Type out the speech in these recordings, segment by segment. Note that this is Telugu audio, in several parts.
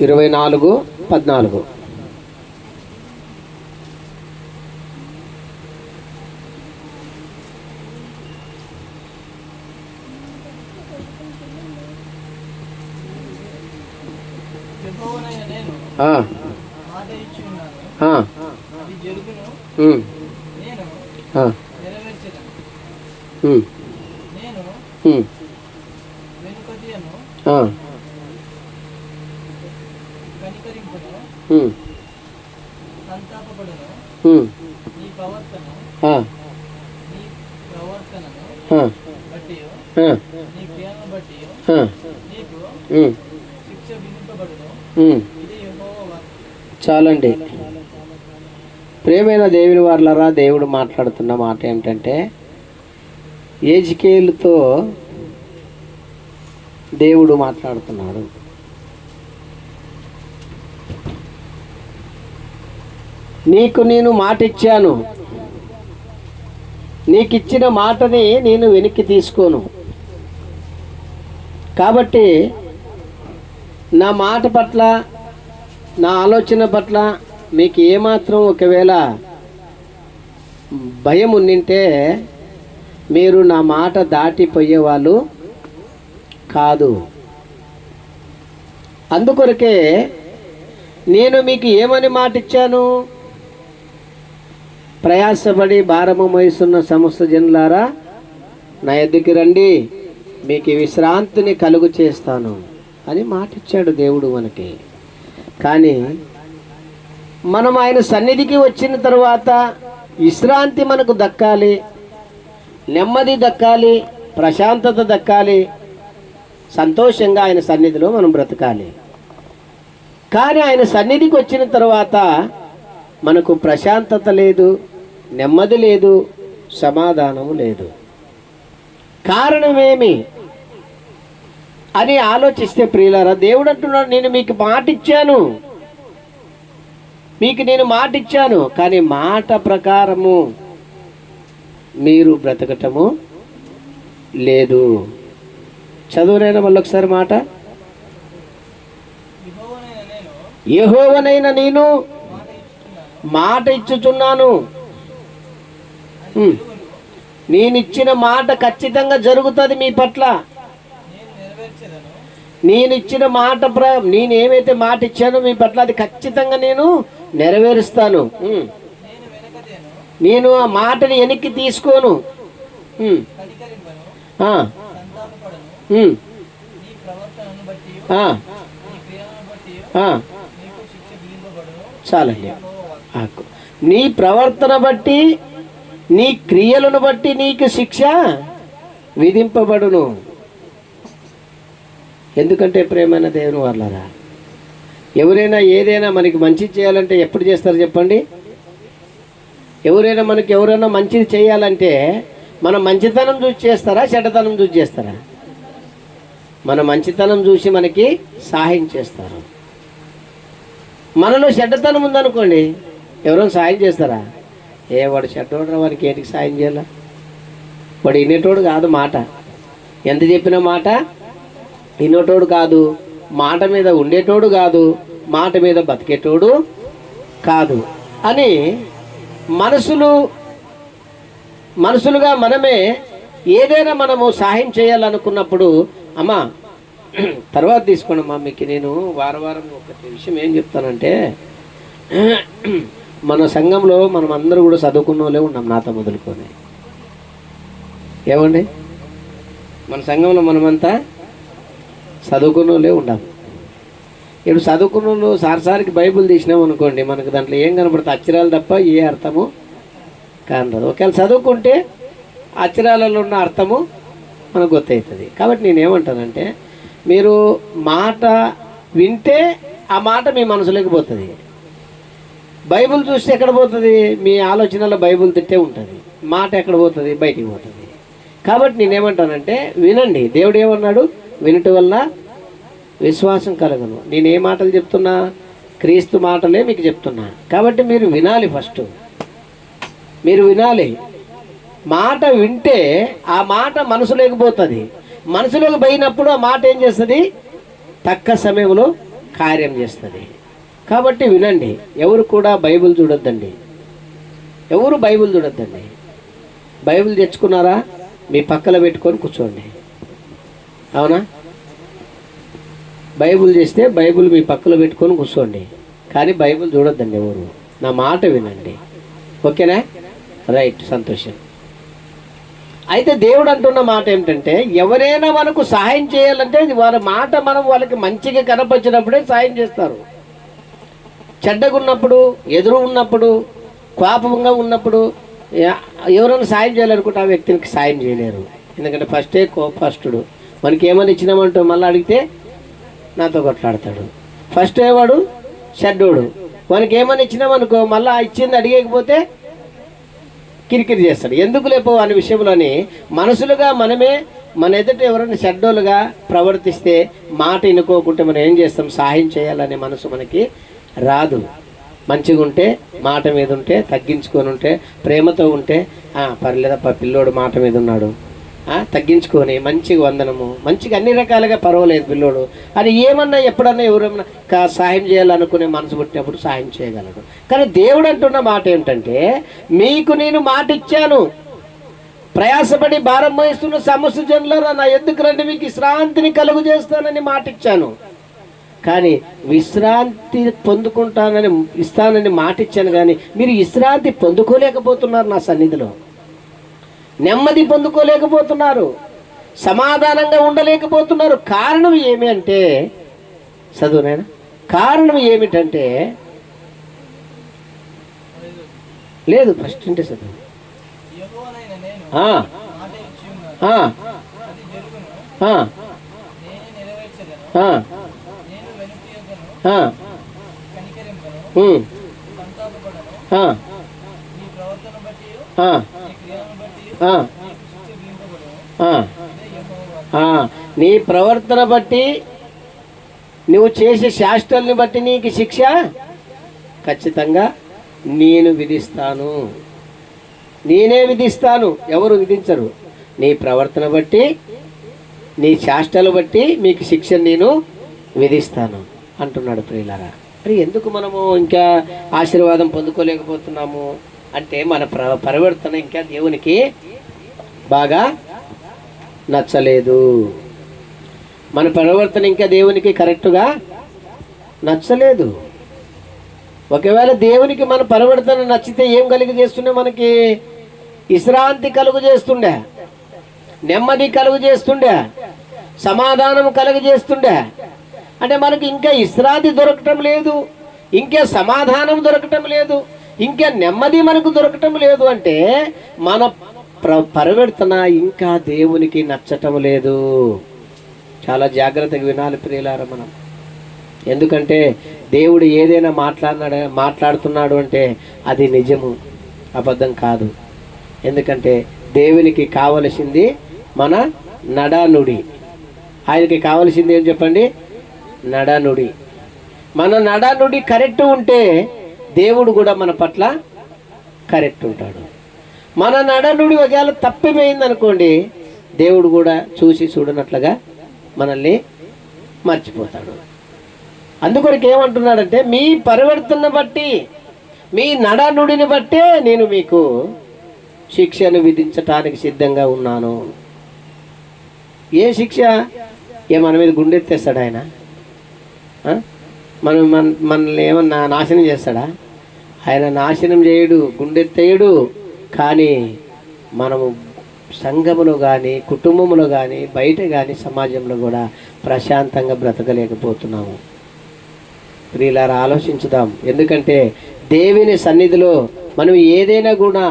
24:14. చాలండి. ప్రియమైన దేవుని వారలారా, దేవుడు మాట్లాడుతున్న మాట ఏమిటంటే, యెహెజ్కేలుతో దేవుడు మాట్లాడుతున్నాడు. నీకు నేను మాట ఇచ్చాను, నీకు ఇచ్చిన మాటని నేను వెనక్కి తీసుకోను. కాబట్టి నా మాట పట్ల, నా ఆలోచన పట్ల మీకు ఏమాత్రం ఒకవేళ భయం ఉండింటే మీరు నా మాట దాటిపోయేవాళ్ళు కాదు. అందుకొరకే నేను మీకు ఏమని మాట ఇచ్చాను? ప్రయాసపడి భారము మోస్తున్న సమస్త జనులారా నా యొద్దకు రండి, మీకు విశ్రాంతిని కలుగు చేస్తాను అని మాట ఇచ్చాడు దేవుడు మనకి. కానీ మనం ఆయన సన్నిధికి వచ్చిన తర్వాత విశ్రాంతి మనకు దక్కాలి, నెమ్మది దక్కాలి, ప్రశాంతత దక్కాలి, సంతోషంగా ఆయన సన్నిధిలో మనం బ్రతకాలి. కానీ ఆయన సన్నిధికి వచ్చిన తర్వాత మనకు ప్రశాంతత లేదు, నెమ్మది లేదు, సమాధానం లేదు. కారణమేమి అని ఆలోచిస్తే ప్రియులారా, దేవుడు అంటున్నాడు, నేను మీకు మాట ఇచ్చాను, మీకు నేను మాట ఇచ్చాను, కానీ మాట ప్రకారము మీరు బ్రతకటము లేదు. చదువునైనా మళ్ళీ ఒకసారి మాట. యెహోవానైన నేను మాట ఇచ్చుచున్నాను, నేను ఇచ్చిన మాట ఖచ్చితంగా జరుగుతుంది మీ పట్ల. నేను ఇచ్చిన మాట నేను ఏమైతే మాట ఇచ్చానో మీ పట్ల అది ఖచ్చితంగా నేను నెరవేరుస్తాను. నేను ఆ మాటని వెనక్కి తీసుకోను. చాలండి. నీ ప్రవర్తన బట్టి, నీ క్రియలను బట్టి నీకు శిక్ష విధింపబడును. ఎందుకంటే ప్రేమైన దేవుని వాళ్ళరా, ఎవరైనా ఏదైనా మనకి మంచి చేయాలంటే ఎప్పుడు చేస్తారు చెప్పండి? ఎవరైనా మంచిది చేయాలంటే మన మంచితనం చూసి చేస్తారా, చెడ్డతనం చూసి చేస్తారా? మన మంచితనం చూసి మనకి సహాయం చేస్తారు. మనలో చెడ్డతనం ఉందనుకోండి, ఎవరైనా సాయం చేస్తారా? వాడు చెడ్డోడు, వాడికి ఏంటికి సాయం చేయాల? వాడు వినేటోడు కాదు, మాట ఎంత చెప్పిన మాట వినేటోడు కాదు, మాట మీద ఉండేటోడు కాదు, మాట మీద బతికేటోడు కాదు అని మనసులుగా మనమే ఏదైనా మనము సహాయం చేయాలనుకున్నప్పుడు, అమ్మా తర్వాత తీసుకోండమ్మా, మీకు నేను వారం ఒకటి విషయం ఏం చెప్తానంటే, మన సంఘంలో మనం అందరూ కూడా చదువుకున్న వాళ్ళే ఉన్నాం, నాతో మొదలుకొని. ఏమండి, మన సంఘంలో మనమంతా చదువుకున్న వాళ్ళే ఉన్నాం. ఇప్పుడు చదువుకున్న వాళ్ళు సారిసారికి బైబిల్ తీసినాం అనుకోండి, మనకు దాంట్లో ఏం కనబడుతుంది? అక్షరాలు తప్ప ఏ అర్థము కానరాదు. ఒకవేళ చదువుకుంటే అక్షరాలలో ఉన్న అర్థము మనకు గుర్తవుతుంది. కాబట్టి నేనేమంటానంటే, మీరు మాట వింటే ఆ మాట మీ మనసులోకి పోతుంది. బైబిల్ చూస్తే ఎక్కడ పోతుంది? మీ ఆలోచనలో బైబిల్ తిట్టే ఉంటుంది. మాట ఎక్కడ పోతుంది? బయటికి పోతుంది. కాబట్టి నేనేమంటానంటే, వినండి. దేవుడు ఏమన్నాడు? వినటం వల్ల విశ్వాసం కలగను. నేను ఏ మాటలు చెప్తున్నా? క్రీస్తు మాటలే మీకు చెప్తున్నా. కాబట్టి మీరు వినాలి. ఫస్ట్ మీరు వినాలి. మాట వింటే ఆ మాట మనసులోకి పోతుంది. మనసులోకి పోయినప్పుడు ఆ మాట ఏం చేస్తుంది? తక్కువ సమయంలో కార్యం చేస్తుంది. కాబట్టి వినండి, ఎవరు కూడా బైబిల్ చూడొద్దండి. ఎవరు బైబిల్ చూడొద్దండి. బైబిల్ తెచ్చుకున్నారా, మీ పక్కన పెట్టుకొని కూర్చోండి. అవునా? బైబిల్ చేస్తే బైబిల్ మీ పక్కన పెట్టుకొని కూర్చోండి, కానీ బైబిల్ చూడొద్దండి. ఎవరు నా మాట వినండి. ఓకేనా? రైట్, సంతోషం. అయితే దేవుడు అంటున్న మాట ఏమిటంటే, ఎవరైనా మనకు సహాయం చేయాలంటే వాళ్ళ మాట మనం వాళ్ళకి మంచిగా కనపరిచినప్పుడే సహాయం చేస్తారు. చెడ్డగా ఉన్నప్పుడు, ఎదురు ఉన్నప్పుడు, కోపంగా ఉన్నప్పుడు ఎవరైనా సాయం చేయాలనుకుంటే ఆ వ్యక్తికి సాయం చేయలేరు. ఎందుకంటే ఫస్టే కోపస్తుడు. మనకి ఏమైనా ఇచ్చినామంటూ మళ్ళీ అడిగితే నాతో కొట్లాడతాడు. ఫస్ట్ వాడు చెడ్డోడు. మనకి ఏమైనా ఇచ్చినామనుకో మళ్ళీ ఇచ్చింది అడిగకపోతే కిరికిరి చేస్తాడు. ఎందుకు లేపో అనే విషయంలోని మనసులుగా మనమే మన ఎదుట ఎవరైనా చెడ్డోలుగా ప్రవర్తిస్తే మాట వినుకోకుంటే మనం ఏం చేస్తాం? సహాయం చేయాలనే మనసు మనకి రాదు. మంచిగా ఉంటే, మాట మీద ఉంటే, తగ్గించుకొని ఉంటే, ప్రేమతో ఉంటే పర్లేదప్ప పిల్లోడు మాట మీద ఉన్నాడు, తగ్గించుకొని మంచిగా వందనము, మంచిగా అన్ని రకాలుగా పర్వాలేదు పిల్లోడు అని ఏమన్నా ఎప్పుడన్నా ఎవరన్నా సహాయం చేయాలనుకునే మనసు పుట్టినప్పుడు సహాయం చేయగలడు. కానీ దేవుడు అంటున్న మాట ఏమిటంటే, మీకు నేను మాట ఇచ్చాను, ప్రయాసపడి భారం వహిస్తున్న సమస్త జనులారా నా ఎద్దుకు రండి, మీకు విశ్రాంతిని కలుగు చేస్తానని మాట ఇచ్చాను. కానీ విశ్రాంతి పొందుకుంటానని ఇస్తానని మాట ఇచ్చాను, కానీ మీరు విశ్రాంతి పొందుకోలేకపోతున్నారు. నా సన్నిధిలో నెమ్మది పొందుకోలేకపోతున్నారు, సమాధానంగా ఉండలేకపోతున్నారు. కారణం ఏమి అంటే, చదువునైనా కారణం ఏమిటంటే, లేదు ఫస్ట్ అంటే చదువు. నీ ప్రవర్తన బట్టి, నువ్వు చేసే శాస్త్రాన్ని బట్టి నీకు శిక్ష ఖచ్చితంగా నేను విధిస్తాను. నేనే విధిస్తాను, ఎవరు విధించరు. నీ ప్రవర్తన బట్టి, నీ శాస్త్రాలు బట్టి మీకు శిక్ష నేను విధిస్తాను అంటున్నాడు. ప్రియులారా, మరి ఎందుకు మనము ఇంకా ఆశీర్వాదం పొందుకోలేకపోతున్నాము అంటే, మన పరివర్తన ఇంకా దేవునికి బాగా నచ్చలేదు. మన పరివర్తన ఇంకా దేవునికి కరెక్ట్గా నచ్చలేదు. ఒకవేళ దేవునికి మన పరివర్తన నచ్చితే ఏం కలుగు చేస్తుండే? మనకి విశ్రాంతి కలుగు చేస్తుండే, నెమ్మది కలుగు చేస్తుండే, సమాధానం కలుగు చేస్తుండే. అంటే మనకి ఇంకా విశ్రాంతి దొరకటం లేదు, ఇంకా సమాధానం దొరకటం లేదు, ఇంకా నెమ్మది మనకు దొరకటం లేదు. అంటే మన పరివర్తన ఇంకా దేవునికి నచ్చటం లేదు. చాలా జాగ్రత్తగా వినాలి ప్రియులారా మనం. ఎందుకంటే దేవుడు ఏదైనా మాట్లాడుతున్నాడు అంటే అది నిజము, అబద్ధం కాదు. ఎందుకంటే దేవునికి కావలసింది మన నడనుడి. ఆయనకి కావలసింది ఏం చెప్పండి? నడనుడి. మన నడనుడి కరెక్ట్ ఉంటే దేవుడు కూడా మన పట్ల కరెక్ట్ ఉంటాడు. మన నడనుడి ఒకవేళ తప్పిపోయింది అనుకోండి, దేవుడు కూడా చూసి చూడనట్లుగా మనల్ని మర్చిపోతాడు. అందుకొరకు ఏమంటున్నాడంటే, మీ పరివర్తన బట్టి, మీ నడనుడిని బట్టే నేను మీకు శిక్షను విధించటానికి సిద్ధంగా ఉన్నాను. ఏ శిక్ష? మన మీద గుండెత్తేస్తాడు ఆయన? మనల్ని ఏమన్నా నాశనం చేస్తాడా? ఆయన నాశనం చేయడు, గుండెత్తేయడు. కానీ మనము సంఘములో కానీ, కుటుంబంలో కానీ, బయట కానీ, సమాజంలో కూడా ప్రశాంతంగా బ్రతకలేకపోతున్నాము. ప్రియులారా, ఆలోచించుదాం. ఎందుకంటే దేవుని సన్నిధిలో మనం ఏదైనా కూడా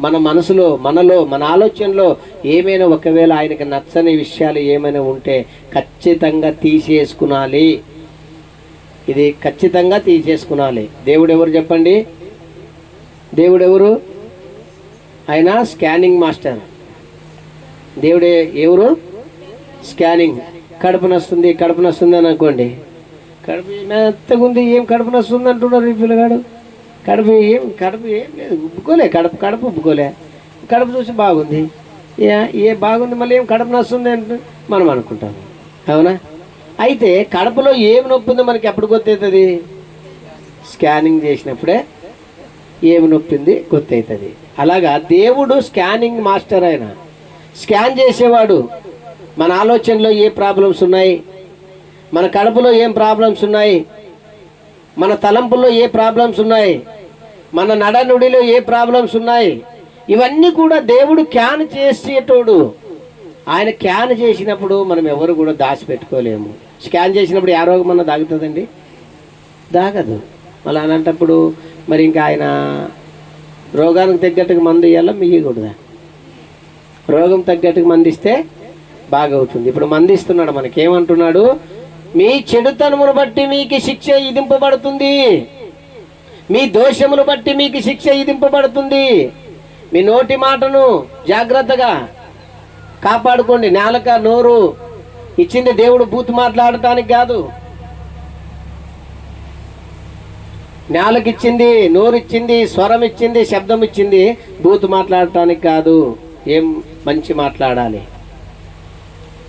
మన మనసులో, మనలో, మన ఆలోచనలో ఏమైనా ఒకవేళ ఆయనకు నచ్చని విషయాలు ఏమైనా ఉంటే ఖచ్చితంగా తీసేసుకునాలి. ఇది ఖచ్చితంగా తీసేసుకునాలి. దేవుడు ఎవరు చెప్పండి? దేవుడు ఎవరు? ఆయన స్కానింగ్ మాస్టర్. దేవుడే ఎవరు? స్కానింగ్. కడుపు నొస్తుంది అని అనుకోండి, కడుపు మెత్తగా ఉంది, ఏం కడుపు నొస్తుంది అంటున్నారు ఈ పిల్లగాడు. కడుపు ఏం లేదు, ఉబ్బుకోలే, కడుపు ఉబ్బుకోలే, కడుపు చూసి బాగుంది, ఏ బాగుంది, మళ్ళీ ఏం కడుపు నొస్తుంది అంటే మనం అనుకుంటాము. అవునా? అయితే కడుపులో ఏమి నొప్పి ఉందో మనకి ఎప్పుడు గుర్తవుతుంది? స్కానింగ్ చేసినప్పుడే ఏమి నొప్పింది గుర్తవుతుంది. అలాగా దేవుడు స్కానింగ్ మాస్టర్. ఆయన స్కాన్ చేసేవాడు. మన ఆలోచనలో ఏ ప్రాబ్లమ్స్ ఉన్నాయి, మన కడుపులో ఏం ప్రాబ్లమ్స్ ఉన్నాయి, మన తలంపుల్లో ఏ ప్రాబ్లమ్స్ ఉన్నాయి, మన నడనుడిలో ఏ ప్రాబ్లమ్స్ ఉన్నాయి, ఇవన్నీ కూడా దేవుడు క్యాన్ చేసేటోడు. ఆయన క్యాన్ చేసినప్పుడు మనం ఎవరు కూడా దాచిపెట్టుకోలేము. స్కాన్ చేసినప్పుడు ఏ రోగం అన్న దాగుతుందండి? దాగదు. మళ్ళీ అలాంటప్పుడు మరి ఇంకా ఆయన రోగానికి తగ్గట్టుగా మందు ఇవ్వాలా, మిగియకూడదా? రోగం తగ్గట్టుగా మందిస్తే బాగా అవుతుంది. ఇప్పుడు మందిస్తున్నాడు, మనకేమంటున్నాడు? మీ చెడుతనమును బట్టి మీకు శిక్ష విధింపబడుతుంది, మీ దోషమును బట్టి మీకు శిక్ష విధింపబడుతుంది. మీ నోటి మాటను జాగ్రత్తగా కాపాడుకోండి. నాలుక నోరు ఇచ్చింది దేవుడు బూతు మాట్లాడటానికి కాదు. నాలుక ఇచ్చింది, నోరు ఇచ్చింది, స్వరం ఇచ్చింది, శబ్దం ఇచ్చింది బూతు మాట్లాడటానికి కాదు. ఏం మంచి మాట్లాడాలి.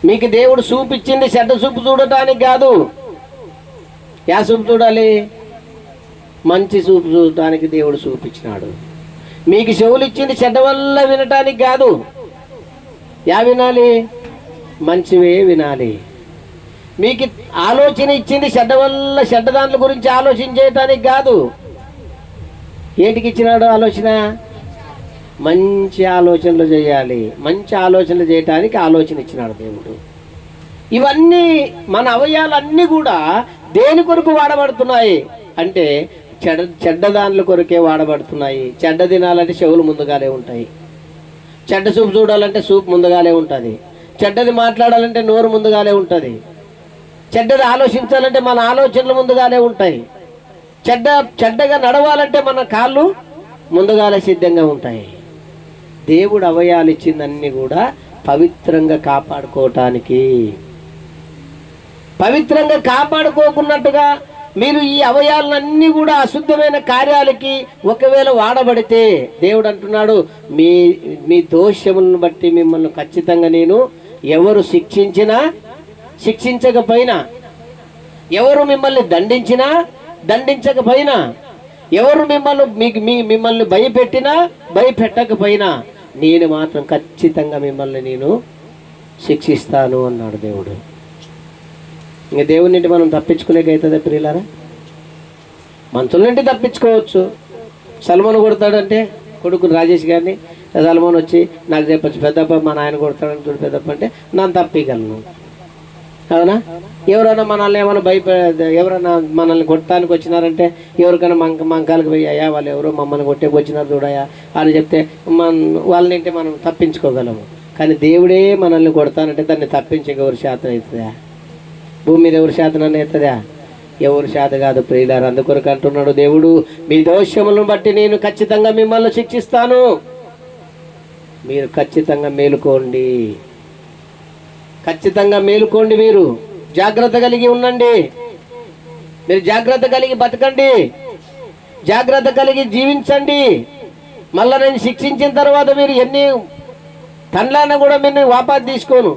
మీకు దేవుడు సూపు ఇచ్చింది చెడ్డ సూపు చూడటానికి కాదు. యా సూపు చూడాలి? మంచి సూపు చూడటానికి దేవుడు చూపించినాడు. మీకు చెవులు ఇచ్చింది చెడ్డ వల్ల వినటానికి కాదు. యా వినాలి? మంచివే వినాలి. మీకు ఆలోచన ఇచ్చింది చెడ్డ వల్ల చెడ్డ దాంట్ల గురించి ఆలోచించేయటానికి కాదు. ఏంటికి ఇచ్చినాడు ఆలోచన? మంచి ఆలోచనలు చేయాలి. మంచి ఆలోచనలు చేయటానికి ఆలోచన ఇచ్చినాడు దేవుడు. ఇవన్నీ మన అవయవాలన్నీ కూడా దేని కొరకు వాడబడుతున్నాయి అంటే చెడ్డ దానిల కొరకే వాడబడుతున్నాయి. చెడ్డ తినాలంటే చెవులు ముందుగానే ఉంటాయి, చెడ్డ సూపు చూడాలంటే సూప్ ముందుగానే ఉంటుంది, చెడ్డది మాట్లాడాలంటే నోరు ముందుగానే ఉంటుంది, చెడ్డది ఆలోచించాలంటే మన ఆలోచనలు ముందుగానే ఉంటాయి, చెడ్డగా నడవాలంటే మన కాళ్ళు ముందుగానే సిద్ధంగా ఉంటాయి. దేవుడు అవయాలు ఇచ్చిందన్నీ కూడా పవిత్రంగా కాపాడుకోవటానికి. పవిత్రంగా కాపాడుకోకున్నట్టుగా మీరు ఈ అవయాలన్నీ కూడా అశుద్ధమైన కార్యాలకి ఒకవేళ వాడబడితే దేవుడు అంటున్నాడు, మీ దోషములను బట్టి మిమ్మల్ని ఖచ్చితంగా నేను ఎవరు శిక్షించకపోయినా, ఎవరు మిమ్మల్ని దండించకపోయినా, ఎవరు మిమ్మల్ని భయపెట్టకపోయినా నేను మాత్రం ఖచ్చితంగా మిమ్మల్ని నేను శిక్షిస్తాను అన్నాడు దేవుడు. ఇంకా దేవుని నుండి మనం తప్పించుకునేకైతుందా ప్రియులారా? మనుషుల నుండి తప్పించుకోవచ్చు. సల్మాన్ కొడతాడంటే కొడుకు రాజేష్ గారిని సల్మాన్ వచ్చి నాకు చెప్పచ్చు, పెద్దప్ప మా నాయన కొడతాడని చూడు పెద్దప్ప అంటే నన్ను తప్పిగలను. అవునా? ఎవరైనా మనల్ని ఎవరైనా మనల్ని కొట్టడానికి వచ్చినారంటే ఎవరికైనా మంకాలకు పోయి అయ్యా వాళ్ళు ఎవరో మమ్మల్ని కొట్టేకి వచ్చినారు చూడయా అని చెప్తే వాళ్ళనింటే మనం తప్పించుకోగలము. కానీ దేవుడే మనల్ని కొడతానంటే దాన్ని తప్పించే ఎవరి శాతం అవుతుందా? భూమి మీద ఎవరి శాతనన్నా అవుతుందా? ఎవరి శాత కాదు ప్రియులారా. అందుకొరకు అంటున్నాడు దేవుడు, మీ దోషములను బట్టి నేను ఖచ్చితంగా మిమ్మల్ని శిక్షిస్తాను, మీరు ఖచ్చితంగా మేలుకోండి, ఖచ్చితంగా మేలుకోండి. మీరు జాగ్రత్త కలిగి ఉండండి, మీరు జాగ్రత్త కలిగి బతకండి, జాగ్రత్త కలిగి జీవించండి. మళ్ళీ నేను శిక్షించిన తర్వాత మీరు ఎన్ని తండ్లైనా కూడా మీరు వాపస్ తీసుకోను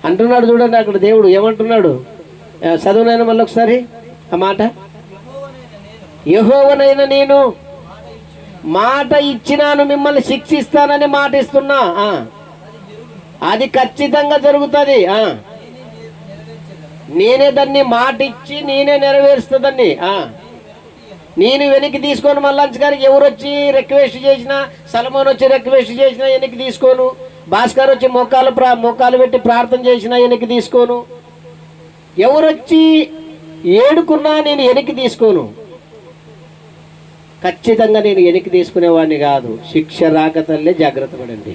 అంటున్నాడు. చూడండి అక్కడ దేవుడు ఏమంటున్నాడు, చదువునైనా మళ్ళీ ఒకసారి ఆ మాట. యెహోవానైన నేను మాట ఇచ్చినాను, మిమ్మల్ని శిక్షిస్తానని మాట ఇస్తున్నా, అది ఖచ్చితంగా జరుగుతుంది. నేనే దాన్ని మాట ఇచ్చి నేనే నెరవేరుస్తుందండి. నేను వెనక్కి తీసుకొని మళ్ళీ గారికి ఎవరు వచ్చి రిక్వెస్ట్ చేసినా, సల్మాన్ వచ్చి రిక్వెస్ట్ చేసినా వెనక్కి తీసుకోను, భాస్కర్ వచ్చి మొక్కాలు పెట్టి ప్రార్థన చేసినా వెనక్కి తీసుకోను, ఎవరొచ్చి ఏడుకున్నా నేను వెనక్కి తీసుకోను. ఖచ్చితంగా నేను వెనక్కి తీసుకునేవాడిని కాదు. శిక్ష రాకతల్లే జాగ్రత్త పడండి.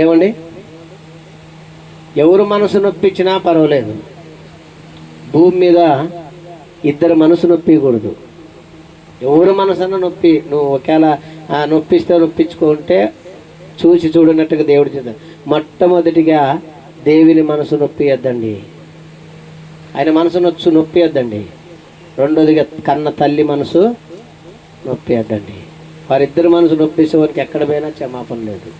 ఏమండి? ఎవరు మనసు నొప్పించినా పర్వాలేదు, భూమి మీద ఇద్దరు మనసు నొప్పికూడదు. ఎవరు మనసన్నా నొప్పి నువ్వు ఒకవేళ నొప్పిస్తే నొప్పించుకుంటే చూసి చూడనట్టుగా దేవుడు చేద్దాం. మొట్టమొదటిగా దేవుని మనసు నొప్పియద్దండి, ఆయన మనసు నొప్పియద్దండి. రెండోదిగా కన్న తల్లి మనసు నొప్పియద్దండి. వారిద్దరు మనసు నొప్పిస్తే వారికి ఎక్కడ పోయినా క్షమాపణ లేదు,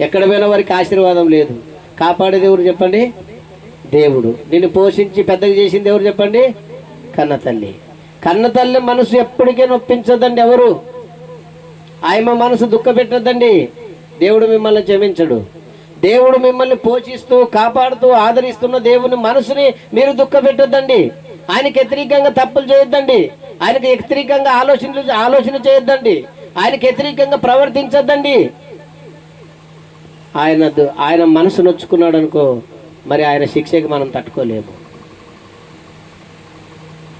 ఎక్కడ పోయినా వారికి ఆశీర్వాదం లేదు. కాపాడేది ఎవరు చెప్పండి? దేవుడు. నిన్ను పోషించి పెద్దగా చేసింది ఎవరు చెప్పండి? కన్న తల్లి. కన్న తల్లి మనసు ఎప్పటికీ నొప్పించదండి ఎవరు. ఆయమ మనసు దుఃఖ పెట్టద్దండి. దేవుడు మిమ్మల్ని క్షమించడు. దేవుడు మిమ్మల్ని పోషిస్తూ కాపాడుతూ ఆదరిస్తున్న దేవుని మనసుని మీరు దుఃఖ పెట్టద్దండి. ఆయనకి వ్యతిరేకంగా తప్పులు చేయొద్దండి. ఆయనకు వ్యతిరేకంగా ఆలోచన చేయొద్దండి. ఆయనకి వ్యతిరేకంగా ప్రవర్తించద్దండి. ఆయన మనసు నొచ్చుకున్నాడు అనుకో, మరి ఆయన శిక్షకి మనం తట్టుకోలేము.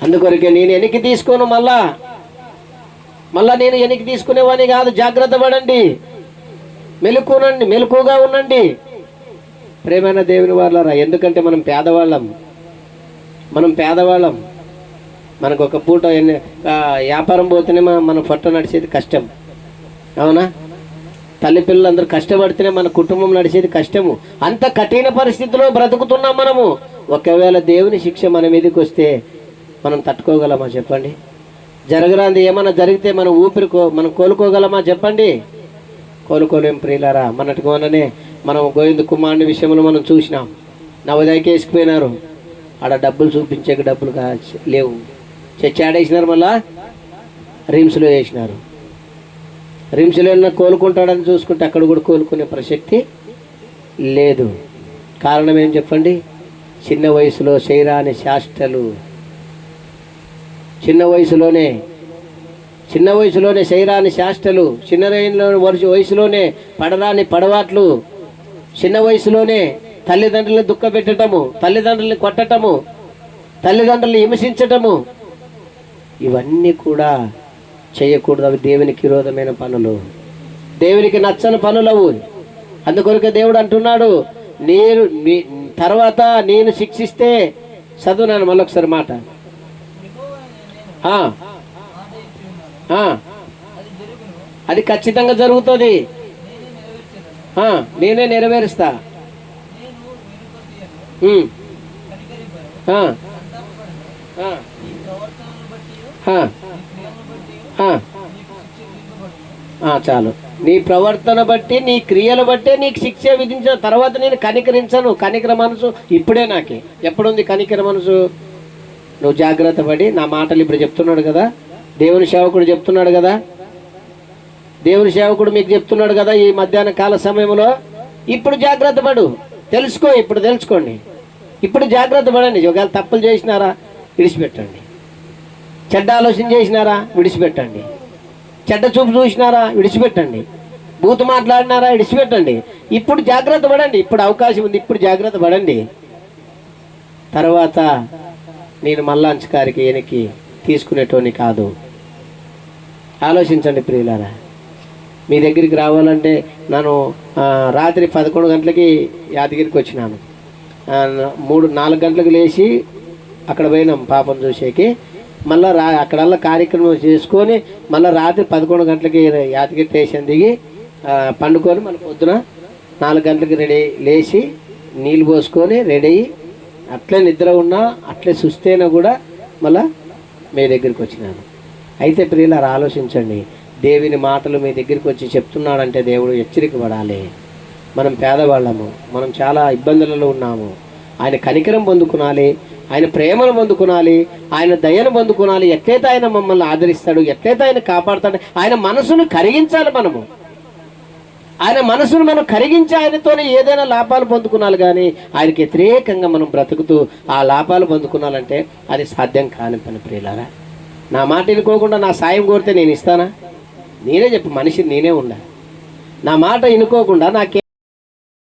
అందుకొరకే నేను వెనక్కి తీసుకోను, మళ్ళా నేను వెనక్కి తీసుకునేవాడిని కాదు. జాగ్రత్త పడండి, మెలకుగా ఉండండి ప్రేమైన దేవుని వాళ్ళారా. ఎందుకంటే మనం పేదవాళ్ళం. మనకు ఒక పూట వ్యాపారం పోతేనే మన పొట్ట నడిచేది కష్టం, అవునా? తల్లి పిల్లలందరూ కష్టపడితేనే మన కుటుంబం నడిచేది కష్టము. అంత కఠిన పరిస్థితిలో బ్రతుకుతున్నాం మనము. ఒకవేళ దేవుని శిక్ష మన మీదకి వస్తే మనం తట్టుకోగలమా చెప్పండి? జరగరాంది ఏమన్నా జరిగితే మనం కోలుకోగలమా చెప్పండి? కోలుకోలేం ప్రియులారా. మొన్ననే మనం గోవింద కుమారుని విషయంలో మనం చూసినాం. నవోదయకి వేసుకుపోయినారు. ఆడ డబ్బులు చూపించే డబ్బులు లేవు. ఆడేసినారు, మళ్ళా రిమ్స్లో వేసినారు. రిమ్స్లో ఏమన్నా కోలుకుంటాడని చూసుకుంటే అక్కడ కూడా కోలుకునే ప్రసక్తి లేదు. కారణం ఏం చెప్పండి? చిన్న వయసులో చేయరాని శాస్త్రలు, చిన్న వయసులోనే చేయరాని శాస్త్రలు, వయసులోనే పడరాని పడవాట్లు, చిన్న వయసులోనే తల్లిదండ్రులను దుఃఖపెట్టడము, తల్లిదండ్రులను కొట్టటము, తల్లిదండ్రులను హింసించటము, ఇవన్నీ కూడా చేయకూడదు. అవి దేవునికి విరోధమైన పనులు, దేవునికి నచ్చని పనులవు. అందుకొరకే దేవుడు అంటున్నాడు, తర్వాత నేను శిక్షిస్తే, చదువునాను మళ్ళొకసారి మాట, అది ఖచ్చితంగా జరుగుతుంది. నేనే నెరవేరుస్తా. చాలు. నీ ప్రవర్తన బట్టి, నీ క్రియలు బట్టే నీకు శిక్ష విధించిన తర్వాత నేను కనికరించను. కనికర మనసు ఇప్పుడే నాకే. ఎప్పుడుంది కనికర మనసు? నువ్వు జాగ్రత్త పడి నా మాటలు ఇప్పుడు చెప్తున్నాడు కదా, దేవుని సేవకుడు చెప్తున్నాడు కదా, దేవుని సేవకుడు మీకు చెప్తున్నాడు కదా ఈ మధ్యాహ్న కాల సమయంలో. ఇప్పుడు జాగ్రత్త పడు, ఇప్పుడు తెలుసుకోండి. ఇప్పుడు జాగ్రత్త పడండి. ఒకవేళ తప్పులు చేసినారా విడిచిపెట్టండి. చెడ్డ ఆలోచన చేసినారా విడిచిపెట్టండి. చెడ్డ చూపు చూసినారా విడిచిపెట్టండి. బూతు మాట్లాడినారా విడిచిపెట్టండి. ఇప్పుడు జాగ్రత్త పడండి. ఇప్పుడు అవకాశం ఉంది, ఇప్పుడు జాగ్రత్త పడండి. తర్వాత నేను మల్లాంచకారికి వెనక్కి తీసుకునేటోని కాదు. ఆలోచించండి ప్రియులారా. మీ దగ్గరికి రావాలంటే నేను రాత్రి 11 గంటలకి యాదగిరికి వచ్చినాను. 4 గంటలకు లేచి అక్కడ పోయినాం పాపం చూసేకి. మళ్ళీ అక్కడల్లా కార్యక్రమం చేసుకొని మళ్ళీ రాత్రి 11 గంటలకి యాదగిరి స్టేషన్ దిగి పండుకొని మళ్ళీ పొద్దున 4 గంటలకి లేచి నీళ్ళు పోసుకొని రెడీ అయ్యి అట్లే నిద్ర ఉన్నా అట్లే సుస్తైనా కూడా మళ్ళా మీ దగ్గరికి వచ్చినాను. అయితే ప్రియులారా ఆలోచించండి. దేవుని మాటలు మీ దగ్గరికి వచ్చి చెప్తున్నాడంటే దేవుడు హెచ్చరిక పడాలి. మనం పేదవాళ్ళము, మనం చాలా ఇబ్బందులలో ఉన్నాము. ఆయన కనికరం పొందుకునాలి, ఆయన ప్రేమను పొందుకునాలి, ఆయన దయను పొందుకునాలి. ఎట్లయితే ఆయన మమ్మల్ని ఆదరిస్తాడు, ఎట్లయితే ఆయన కాపాడుతాడు, ఆయన మనసును కరిగించాలి. ఆయన మనసును మనం కరిగించి ఆయనతోనే ఏదైనా లాభాలు పొందుకున్నాలి. కానీ ఆయనకి వ్యతిరేకంగా మనం బ్రతుకుతూ ఆ లాభాలు పొందుకున్నాలంటే అది సాధ్యం కాని పని ప్రియులారా. నా మాట వినుకోకుండా నా సాయం కోరితే నేను ఇస్తానా? నేనే చెప్పు, మనిషిని నేనే ఉండాలి. నా మాట వినుకోకుండా నాకే